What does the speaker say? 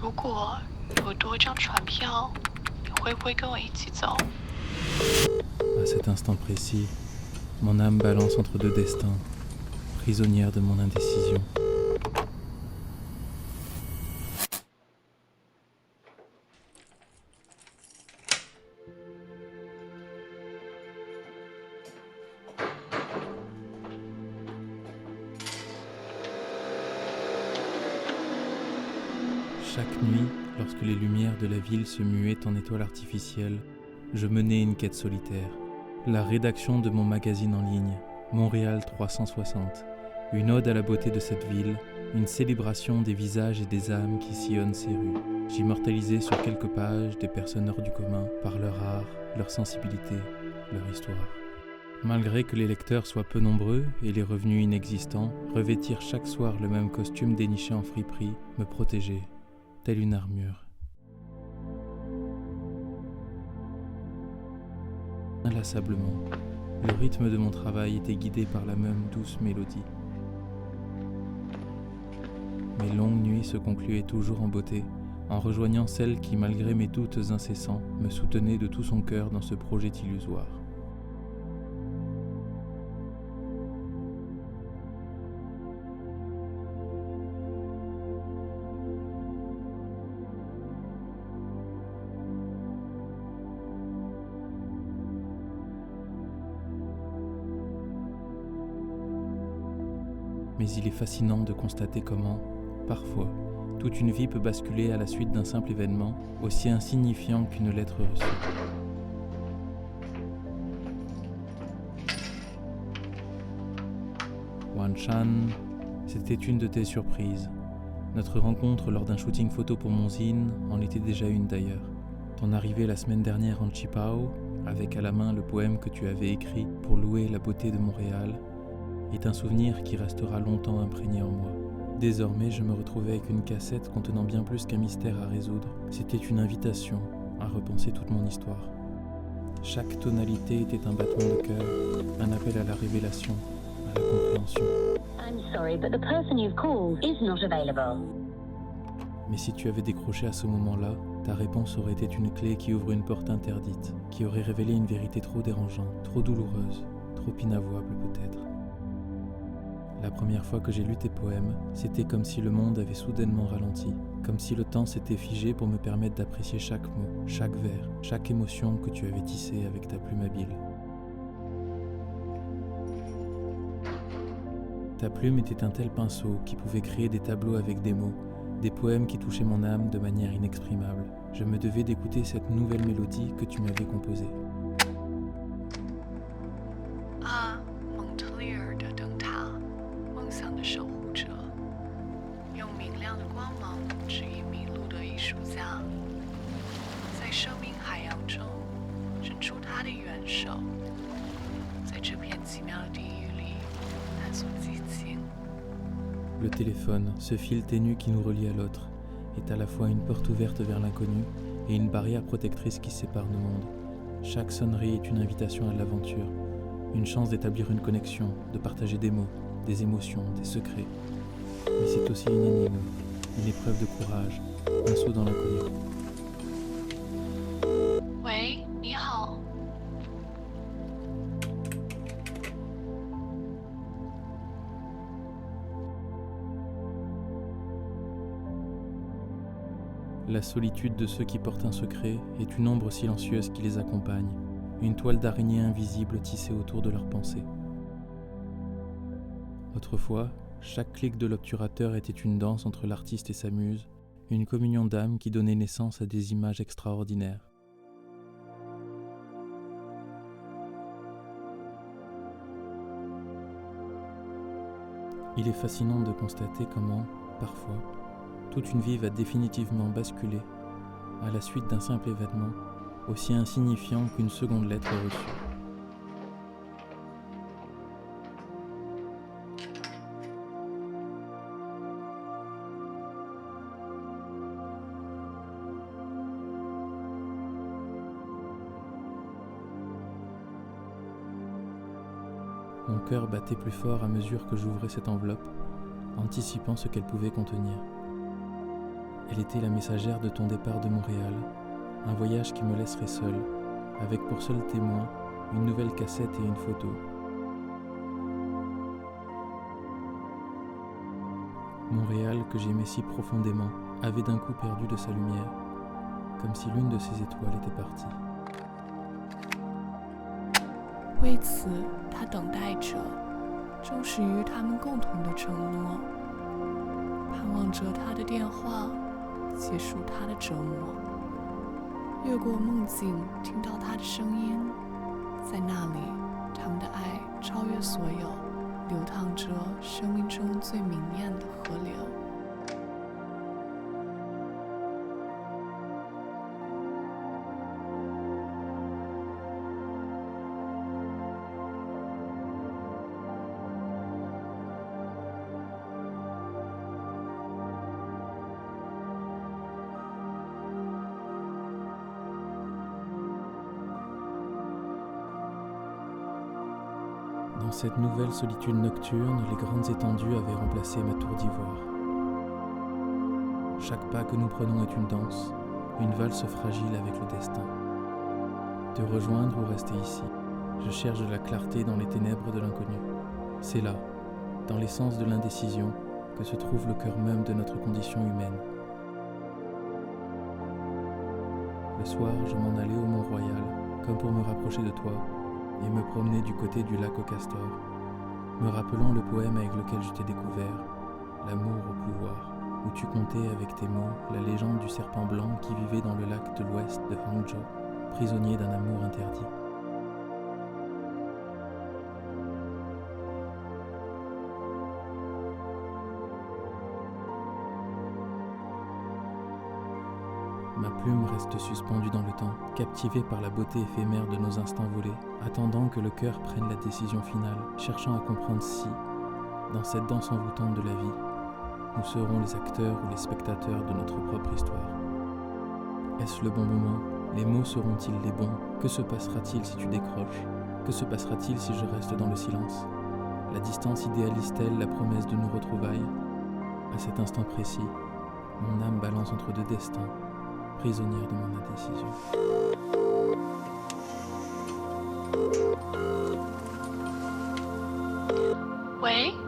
如果有多一张船票，你会不会跟我一起走？ À cet instant précis, mon âme balance entre deux destins, prisonnière de mon indécision. Chaque nuit, lorsque les lumières de la ville se muaient en étoiles artificielles, je menais une quête solitaire. La rédaction de mon magazine en ligne, Montréal 360, une ode à la beauté de cette ville, une célébration des visages et des âmes qui sillonnent ses rues. J'immortalisais sur quelques pages des personnes hors du commun par leur art, leur sensibilité, leur histoire. Malgré que les lecteurs soient peu nombreux et les revenus inexistants, revêtir chaque soir le même costume déniché en friperie me protégeait, telle une armure. Inlassablement, le rythme de mon travail était guidé par la même douce mélodie. Mes longues nuits se concluaient toujours en beauté, en rejoignant celle qui, malgré mes doutes incessants, me soutenait de tout son cœur dans ce projet illusoire. Mais il est fascinant de constater comment, parfois, toute une vie peut basculer à la suite d'un simple événement, aussi insignifiant qu'une lettre reçue. Wan Chan, c'était une de tes surprises. Notre rencontre lors d'un shooting photo pour mon zine en était déjà une d'ailleurs. Ton arrivée la semaine dernière en Qipao, avec à la main le poème que tu avais écrit pour louer la beauté de Montréal, est un souvenir qui restera longtemps imprégné en moi. Désormais, je me retrouvais avec une cassette contenant bien plus qu'un mystère à résoudre. C'était une invitation à repenser toute mon histoire. Chaque tonalité était un battement de cœur, un appel à la révélation, à la compréhension. I'm sorry, but the person you've called is not available. Mais si tu avais décroché à ce moment-là, ta réponse aurait été une clé qui ouvre une porte interdite, qui aurait révélé une vérité trop dérangeante, trop douloureuse, trop inavouable peut-être. La première fois que j'ai lu tes poèmes, c'était comme si le monde avait soudainement ralenti, comme si le temps s'était figé pour me permettre d'apprécier chaque mot, chaque vers, chaque émotion que tu avais tissée avec ta plume habile. Ta plume était un tel pinceau qui pouvait créer des tableaux avec des mots, des poèmes qui touchaient mon âme de manière inexprimable. Je me devais d'écouter cette nouvelle mélodie que tu m'avais composée. 啊，蒙特利尔的灯塔，梦想的守护者，用明亮的光芒指引迷路的艺术家，在生命海洋中伸出他的援手，在这片奇妙的地狱里探索寂静。 Le téléphone, ce fil ténu qui nous relie à l'autre, est à la fois une porte ouverte vers l'inconnu et une barrière protectrice qui sépare nos mondes. Chaque sonnerie est une invitation à l'aventure, une chance d'établir une connexion, de partager des mots, des émotions, des secrets. Mais c'est aussi une énigme, une épreuve de courage, un saut dans l'inconnu. 喂，你好。 La solitude de ceux qui portent un secret est une ombre silencieuse qui les accompagne, une toile d'araignée invisible tissée autour de leurs pensées. Autrefois, chaque clic de l'obturateur était une danse entre l'artiste et sa muse, une communion d'âmes qui donnait naissance à des images extraordinaires. Il est fascinant de constater comment, parfois, toute une vie va définitivement basculer à la suite d'un simple événement, aussi insignifiant qu'une seconde lettre reçue. Mon cœur battait plus fort à mesure que j'ouvrais cette enveloppe, anticipant ce qu'elle pouvait contenir. Elle était la messagère de ton départ de Montréal, un voyage qui me laisserait seul, avec pour seul témoin une nouvelle cassette et une photo. Montréal, que j'aimais si profondément, avait d'un coup perdu de sa lumière, comme si l'une de ses étoiles était partie. 为此，他等待着，忠实于他们共同的承诺，盼望着他的电话结束他的折磨。越过梦境，听到他的声音，在那里，他们的爱超越所有，流淌着生命中最明艳的河流。Dans cette nouvelle solitude nocturne, les grandes étendues avaient remplacé ma tour d'ivoire. Chaque pas que nous prenons est une danse, une valse fragile avec le destin. Te rejoindre ou rester ici, je cherche de la clarté dans les ténèbres de l'inconnu. C'est là, dans l'essence de l'indécision, que se trouve le cœur même de notre condition humaine. Le soir, je m'en allais au Mont-Royal, comme pour me rapprocher de toi, et me promener du côté du lac aux castors, me rappelant le poème avec lequel je t'ai découvert, L'amour au pouvoir, où tu contais avec tes mots la légende du serpent blanc qui vivait dans le lac de l'ouest de Hangzhou, prisonnier d'un amour interdit. Ma plume reste suspendue dans le temps, captivée par la beauté éphémère de nos instants volés, attendant que le cœur prenne la décision finale, cherchant à comprendre si, dans cette danse envoûtante de la vie, nous serons les acteurs ou les spectateurs de notre propre histoire. Est-ce le bon moment? Les mots seront-ils les bons? Que se passera-t-il si tu décroches? Que se passera-t-il si je reste dans le silence? La distance idéalise-t-elle la promesse de nos retrouvailles? À cet instant précis, mon âme balance entre deux destins, prisonnière de mon indécision.喂。